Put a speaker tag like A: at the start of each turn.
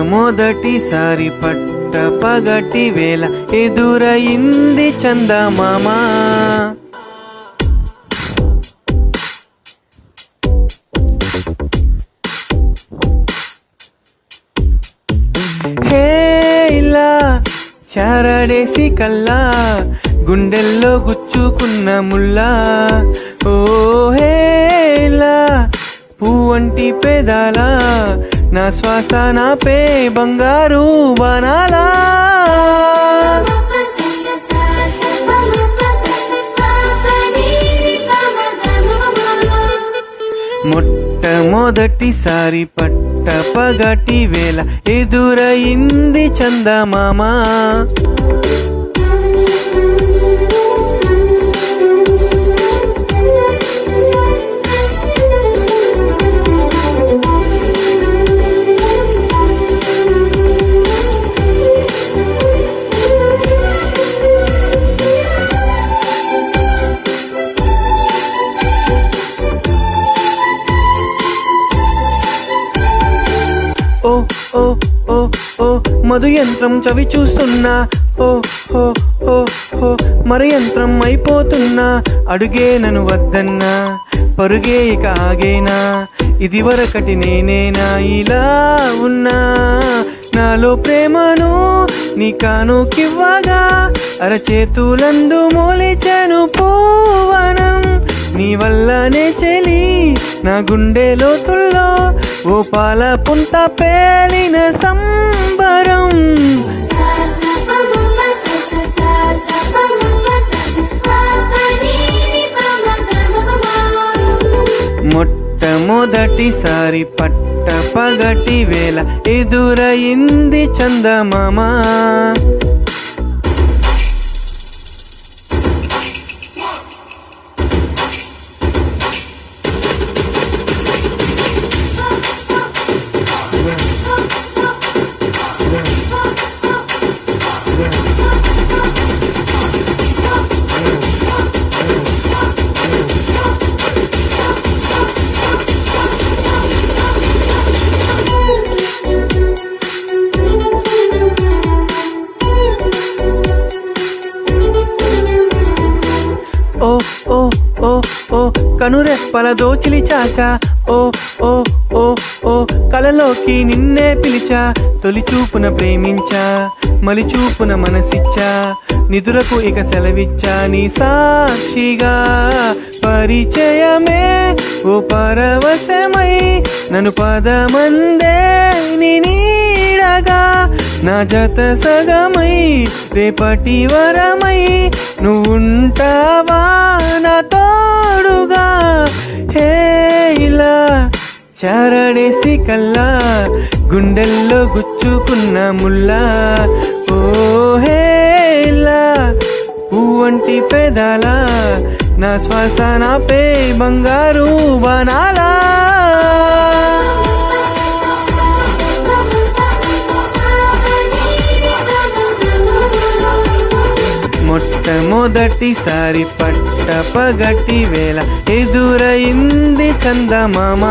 A: మొట్టమొదటిసారి పట్ట పగటి వేళ ఎదురయింది చందమామ. హే ఇలా చారడేసి కల్లా గుండెల్లో గుచ్చుకున్న ముల్లా. ఓ హే ఇలా పువ్వంటి పెదాల నా శ్వాస నాపే బంగారు బాణాలా. మొట్టమొదటిసారి పట్ట పగటి వేళ ఎదురయింది చందమామ. ఓ ఓ ఓ ఓ మధు యంత్రం చవి చూస్తున్నా. ఓ ఓ ఓ ఓ మరి యంత్రం అయిపోతున్నా. అడుగే నన్ను వద్దన్నా పరుగే ఇక ఆగేనా. ఇది వరకటి నేనేనా ఇలా ఉన్నా. నాలో ప్రేమను నీ కానుకివ్వగా అరచేతులందు మోలిచెను పూవనం. నీ వల్లనే చెలి నా గుండె లోతుల్లో ఓ పాల పుంత పేలిన సంబరం. మొట్టమొదటిసారి పట్ట పగటి వేళ ఎదురయింది చందమామ. ఓ ఓ ఓ ఓ కనురెప్పల దోచిలి చాచా. ఓ ఓ ఓ ఓ కలలోకి నిన్నే పిలిచా. తొలి చూపున ప్రేమించా మలి చూపున మనసిచ్చా. నిదురకు ఇక సెలవిచ్చా నీ సాక్షిగా. పరిచయమే ఓ పరవశమై నన్ను పదమందే నీ నీడగా. నా జత సగమై రేపటి వరమై నువ్వుంటావా నా తోడుగా. హే ఇలా చారడేసి కల్లా గుండెల్లో గుచ్చుకున్న ముల్లా. ఓ హే ఇలా పువ్వంటి పెదాల నా శ్వాస నాపే బంగారు బాణాలా. మొట్టమొదటిసారి పట్ట పగటి వేళ ఎదురయింది చందమామ.